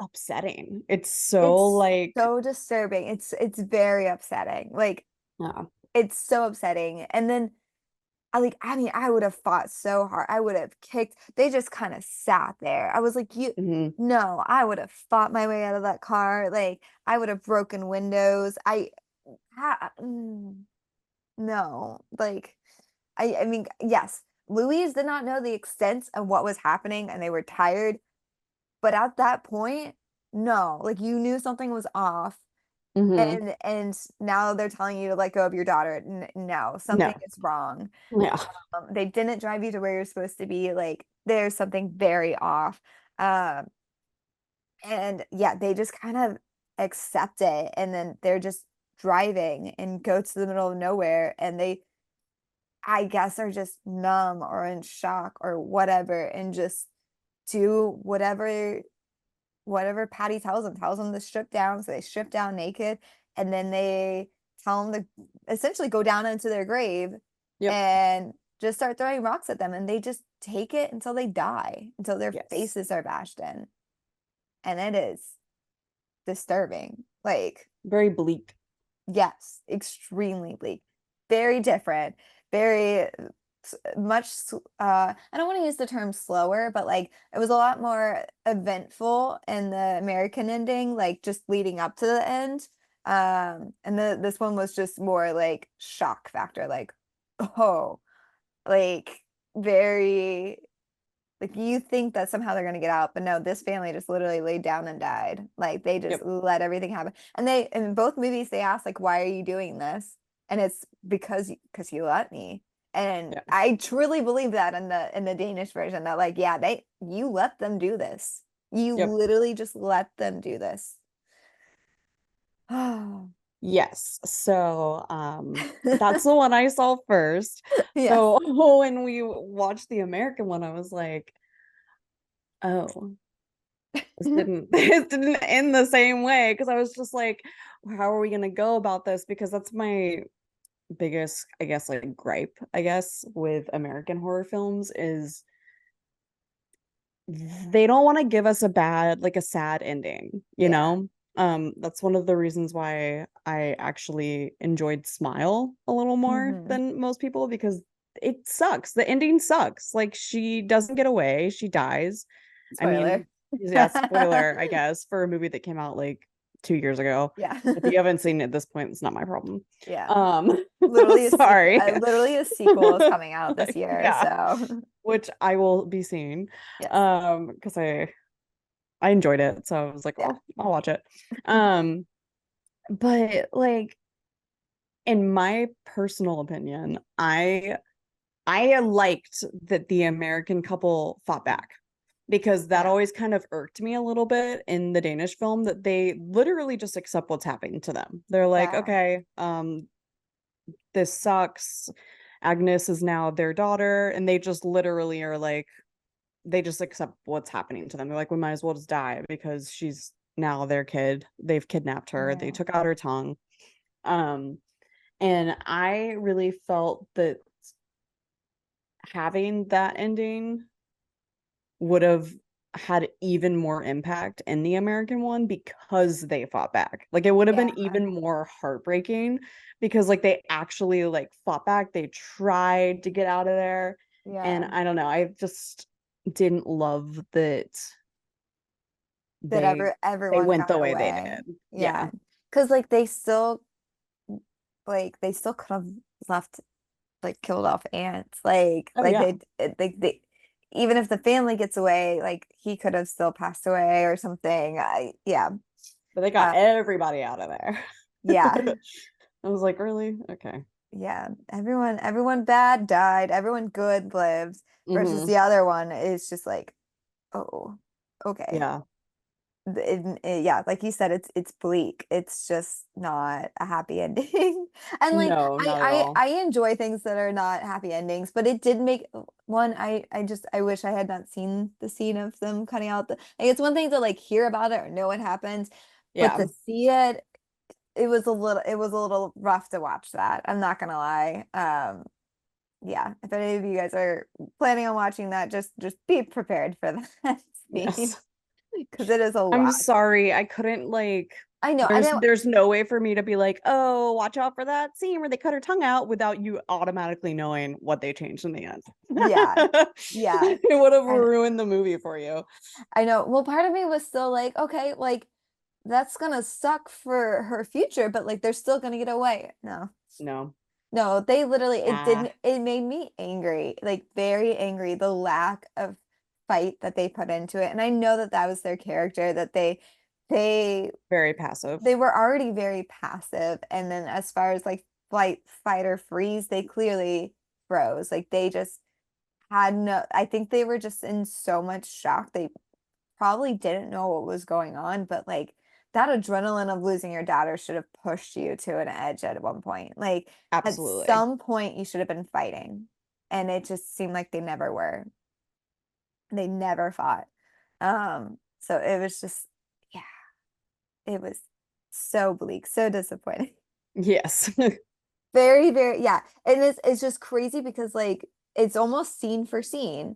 upsetting. It's so It's like, so disturbing. It's very upsetting. Like yeah. it's so upsetting. And then I mean, I would have fought so hard. I would have kicked. They just kind of sat there. I was like, you, Hmm. no, I would have fought my way out of that car. Like, I would have broken windows. No, like, I mean, yes, Louise did not know the extent of what was happening and they were tired. But at that point, no, like, you knew something was off. Hmm. And now they're telling you to let go of your daughter. No, something No. is wrong. Yeah. They didn't drive you to where you're supposed to be. Like there's something very off. Um, and yeah, they just kind of accept it, and then they're just driving and go to the middle of nowhere, and they, I guess, are just numb or in shock or whatever, and just do whatever Patty tells them to strip down. So they strip down naked, and then they tell them to essentially go down into their grave Yep. and just start throwing rocks at them. And they just take it until they die, until their Yes. faces are bashed in. And it is disturbing. Like, Very bleak. yes, extremely bleak. Very different. Very much I don't want to use the term slower, but like it was a lot more eventful in the American ending, like just leading up to the end. And this one was just more like shock factor, like, oh, like very like you think that somehow they're gonna get out, but no, this family just literally laid down and died. Like they just Yep. let everything happen. And they in both movies they ask like, why are you doing this? And it's because you let me. And Yeah. I truly believe that in the Danish version that like, yeah, they you let them do this. You Yep. literally just let them do this. Oh, Yes. So, that's the one I saw first. yes. So when we watched the American one, I was like, oh, this didn't end the same way because I was just like, how are we gonna go about this? Because that's my biggest, I guess, like gripe, I guess, with American horror films is they don't want to give us a bad, like a sad ending, you Yeah. know? That's one of the reasons why I actually enjoyed Smile a little more Hmm. than most people because it sucks. The ending sucks. Like she doesn't get away, she dies. I Spoiler. mean, yeah, spoiler, I guess, for a movie that came out like 2 years ago. Yeah. If you haven't seen it at this point, it's not my problem. Yeah. Um, Literally a sequel. sorry. Literally a sequel is coming out this year, Yeah, so which I will be seeing. yes. Because I enjoyed it, so I was like, Yeah. oh, I'll watch it. Um, but like in my personal opinion, I liked that the American couple fought back because that Yeah. always kind of irked me a little bit in the Danish film that they literally just accept what's happening to them. They're like, Yeah. okay, this sucks. Agnes is now their daughter, and they just literally are like, they just accept what's happening to them. They're like, we might as well just die because she's now their kid. They've kidnapped her. They Yeah. took out her tongue. Um, and I really felt that having that ending would have had even more impact in the American one because they fought back. Like it would have Yeah. been even more heartbreaking because like they actually like fought back. They tried to get out of there. And Yeah. I don't know, I just didn't love that That they they everyone went got the way they away. did. Yeah. Yeah. Because they still could have left like killed off ants. Oh yeah. They even if the family gets away, like he could have still passed away or something. Yeah. But they got Uh, everybody out of there. yeah. I was like, really? Okay. Yeah. Everyone bad died. Everyone good lives versus Hmm. the other one is just like, oh, okay. Yeah. Yeah, like you said, it's bleak. It's just not a happy ending. And like No, not at all. I enjoy things that are not happy endings, but it did make one I wish I had not seen the scene of them cutting out the like it's one thing to like hear about it or know what happens, but Yeah. to see it, it was a little rough to watch that. I'm not gonna lie. Yeah, if any of you guys are planning on watching that, just be prepared for that scene Yes. because it is a I'm lot. sorry. I couldn't like I know. I know. there's no way for me to be like, "Oh, watch out for that scene where they cut her tongue out" without you automatically knowing what they changed in the end. Yeah. Yeah. It would have I know. ruined the movie for you. I know. Well, part of me was still like, okay, like that's gonna suck for her future, but like they're still gonna get away. No. No. No, they literally it Nah. didn't it made me angry, like very angry, the lack of fight that they put into it. And I know that that was their character, that they Very passive. they were already very passive. And then as far as like flight, fight, or freeze, they clearly froze. Like they just had no, I think they were just in so much shock. They probably didn't know what was going on, but like that adrenaline of losing your daughter should have pushed you to an edge at one point. Like at Absolutely. some point you should have been fighting. And it just seemed like they never were. They never fought. So it was just, yeah, it was so bleak, so disappointing. Yes. Very, very, yeah. And it's just crazy because like it's almost scene for scene,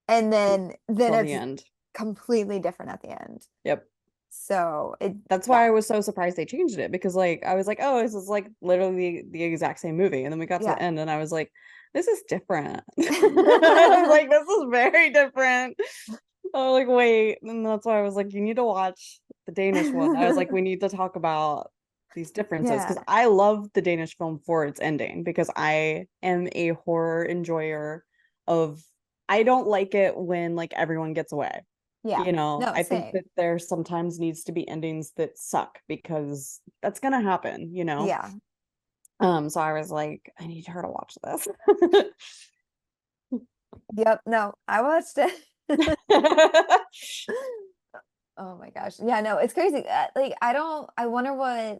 and then Till the it's end. completely different at the end. Yep. So it, That's yeah, why I was so surprised they changed it because like I was like, oh, this is like literally the exact same movie. And then we got to the yeah. end and I was like, this is different. I was like, this is very different. Oh, like, wait. And that's why I was like, you need to watch the Danish one. I was like, we need to talk about these differences Yeah, because I love the Danish film for its ending because I am a horror enjoyer of I don't like it when like everyone gets away. yeah. You know, No, I think same. that there sometimes needs to be endings that suck because that's gonna happen, you know. Yeah. So I was like, I need her to watch this. Yep. No, I watched it. Oh my gosh. Yeah, no, it's crazy. Like I wonder what,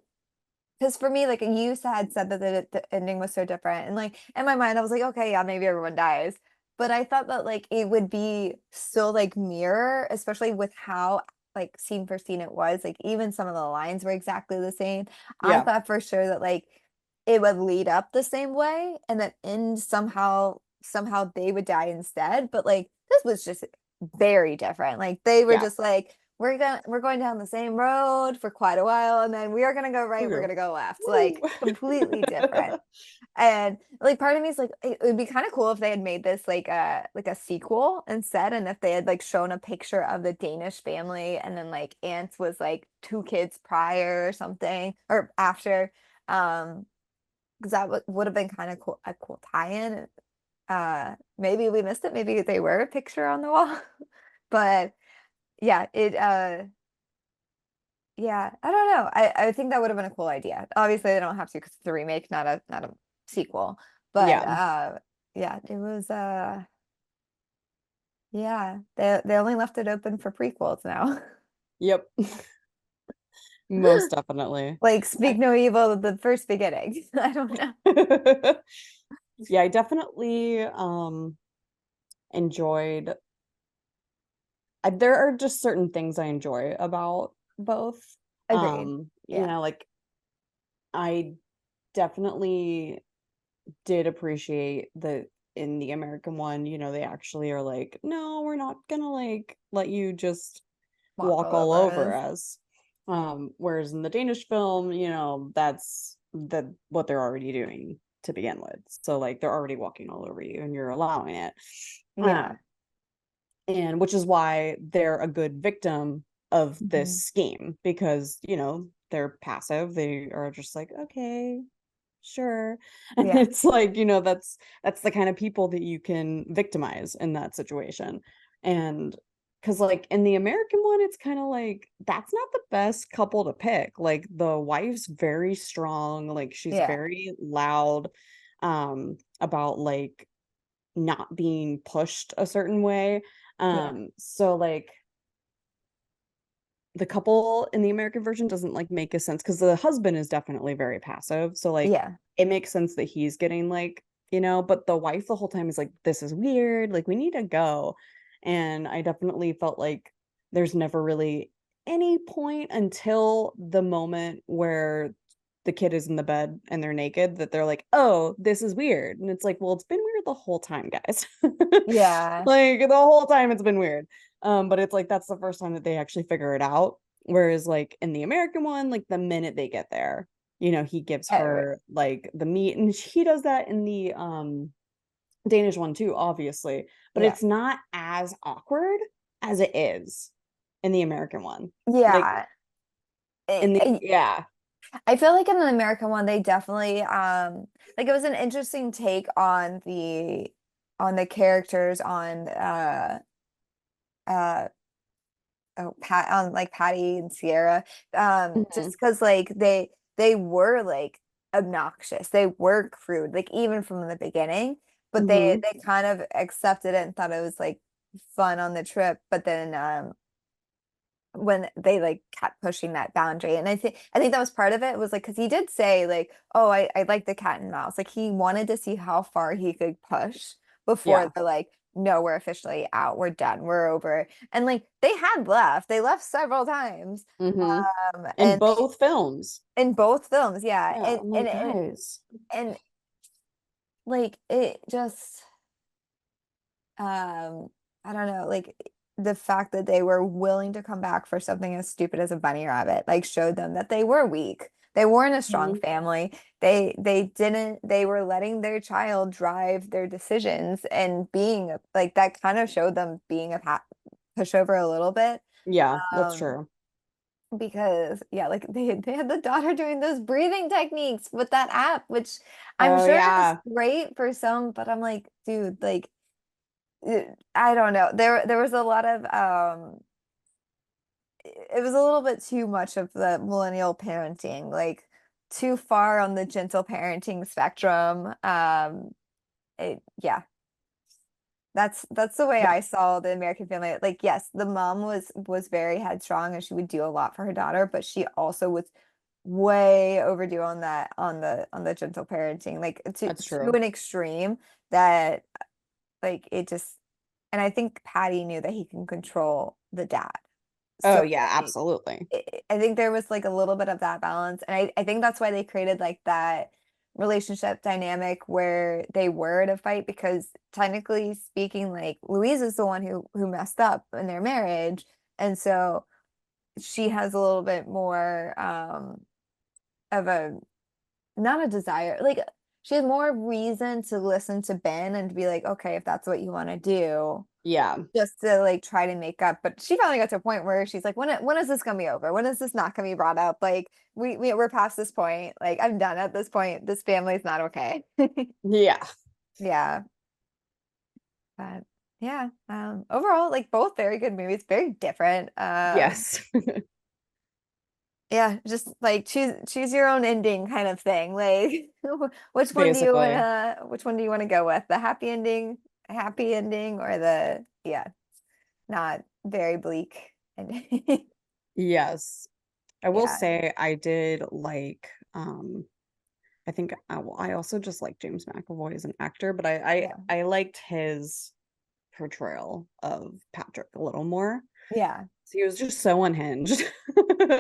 because for me, like you had said that the ending was so different. And like in my mind, I was like, okay, yeah, maybe everyone dies. But I thought that like it would be still like mirror, especially with how like scene for scene it was. Like even some of the lines were exactly the same. I Yeah. thought for sure that like it would lead up the same way and then end somehow they would die instead. But like this was just very different. Like they were Yeah. just like, we're going down the same road for quite a while, and then we are gonna go right, we're Woo. gonna go left. Woo. Like completely different. And like part of me is like it would be kind of cool if they had made this like a sequel instead, and if they had like shown a picture of the Danish family and then like Ants was like two kids prior or something or after. Because that would have been kind of cool, a cool tie-in. Maybe we missed it. Maybe they were a picture on the wall. But yeah, yeah, I don't know. I think that would have been a cool idea. Obviously, they don't have to because it's a remake, not a sequel. But Yeah. yeah, it was yeah, they only left it open for prequels now. Yep. Most definitely. Like speak no evil of the first beginning. I don't know. Yeah, I definitely enjoyed there are just certain things I enjoy about both. Agreed. You Yeah. know, like I definitely did appreciate that in the American one, they actually are like, no, we're not gonna like let you just Walk walk all all over over us. us. Whereas in the Danish film, that's what they're already doing to begin with. So like they're already walking all over you and you're allowing it. Yeah. Um, and which is why they're a good victim of this Mhm. scheme because, they're passive. They are just like, okay, sure. And Yeah. it's like, that's the kind of people that you can victimize in that situation. And because like in the American one, it's kind of like that's not the best couple to pick. Like the wife's very strong, like she's Yeah. very loud about like not being pushed a certain way. Yeah. So like the couple in the American version doesn't like make a sense because the husband is definitely very passive. So like Yeah. it makes sense that he's getting like, but the wife the whole time is like, this is weird, like we need to go. And I definitely felt like there's never really any point until the moment where the kid is in the bed and they're naked that they're like, oh, this is weird. And it's like, well, it's been weird the whole time, guys. Yeah. Like the whole time it's been weird. But it's like that's the first time that they actually figure it out. Whereas like in the American one, like the minute they get there, he gives Right. her like the meat and he does that in the Danish one too, obviously. But Yeah. it's not as awkward as it is in the American one. Like Yeah. in the I, yeah. I feel like in the American one, they definitely like it was an interesting take on the characters uh oh Pat on like Patty and Sierra. Just Mhm. because like they were like obnoxious. They were crude, like even from the beginning, but Mhm. they kind of accepted it and thought it was like fun on the trip. But then when they like kept pushing that boundary, and I think that was part of it was like because he did say like, oh, I like the cat and mouse, like he wanted to see how far he could push before Yeah. they're like, no, we're officially out, we're done, we're over. And like they left several times, Mhm. In and both films. in both films, yeah. Yeah, I'm like, guys. And like it just um I don't know, like the fact that they were willing to come back for something as stupid as a bunny rabbit like showed them that they were weak. They weren't a strong Mhm. family. They were letting their child drive their decisions and like that kind of showed them being a pushover a little bit. Yeah, that's Um true. because yeah, like they had the daughter doing those breathing techniques with that app, which I'm Oh sure is yeah. great for some, but I'm like, dude, like I don't know. There was a lot of it was a little bit too much of the millennial parenting, like too far on the gentle parenting spectrum. Yeah, that's the way Yeah. I saw the American family. Like, yes, the mom was very headstrong and she would do a lot for her daughter, but she also was way overdue on that on the gentle parenting, like That's to true. an extreme that like it just and I think Patty knew that he can control the dad. Oh So yeah, like absolutely. I think there was like a little bit of that balance. And I think that's why they created like that. relationship dynamic where they were to fight because technically speaking, like Louise is the one who messed up in their marriage, and so she has a little bit more of a not a desire, like she has more reason to listen to Ben and to be like, okay, if that's what you want to do, Yeah. just to like try to make up. But she finally got to a point where she's like, when is this gonna be over? When is this not gonna be brought up? Like we're past this point. Like I'm done at this point. This family's not okay. Yeah. Yeah. But yeah, overall, like both very good movies, very different. Yes. Yeah, just like choose your own ending kind of thing. Like Basically. which one do you want to go with? The happy ending or the yeah, not very bleak ending. Yes. I will Yeah. say I did like I think I also just like James McAvoy as an actor, but Yeah. I liked his portrayal of Patrick a little more. Yeah. So he was just so unhinged.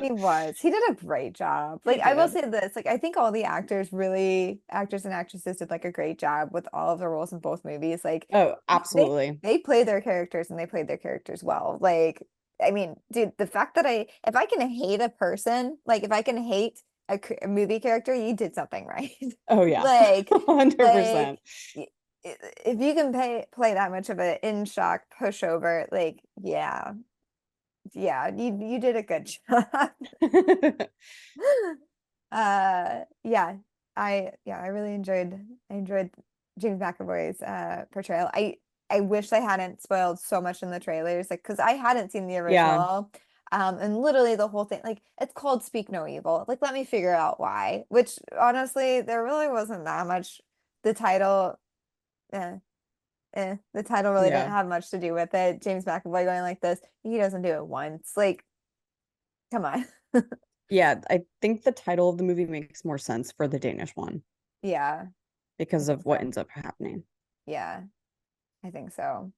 He was. He did a great job. He Like I will did. say this, like I think all the actors and actresses did like a great job with all of the roles in both movies. Like Oh, they absolutely. they played their characters and they played their characters well. Like I mean, dude, the fact that if I can hate a person, like if I can hate a movie character, you did something right. Oh yeah. Like 100%. like if you can play that much of an in shock pushover, like yeah, you did a good job. Yeah, I really enjoyed James McAvoy's portrayal. I wish they hadn't spoiled so much in the trailers, like because I hadn't seen the Yeah. original. And literally the whole thing, like it's called Speak No Evil. Like, let me figure out why. Which honestly, there really wasn't that much. The title, eh, the title really didn't Yeah. have much to do with it. James McAvoy going like this, he doesn't do it once. Like, come on. Yeah, I think the title of the movie makes more sense for the Danish one Yeah, I because think of what so. ends up happening. Yeah, I think so.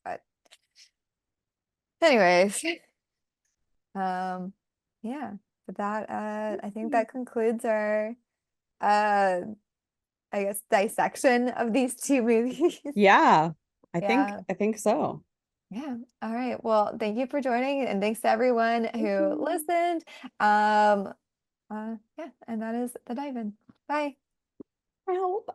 But anyways, um, yeah, but that I think that concludes our uh I guess dissection of these two movies. Yeah, Yeah. I think so. Yeah. All right. Well, thank you for joining and thanks to everyone Thank who you. listened. Yeah, and that is the dive in. Bye. Well,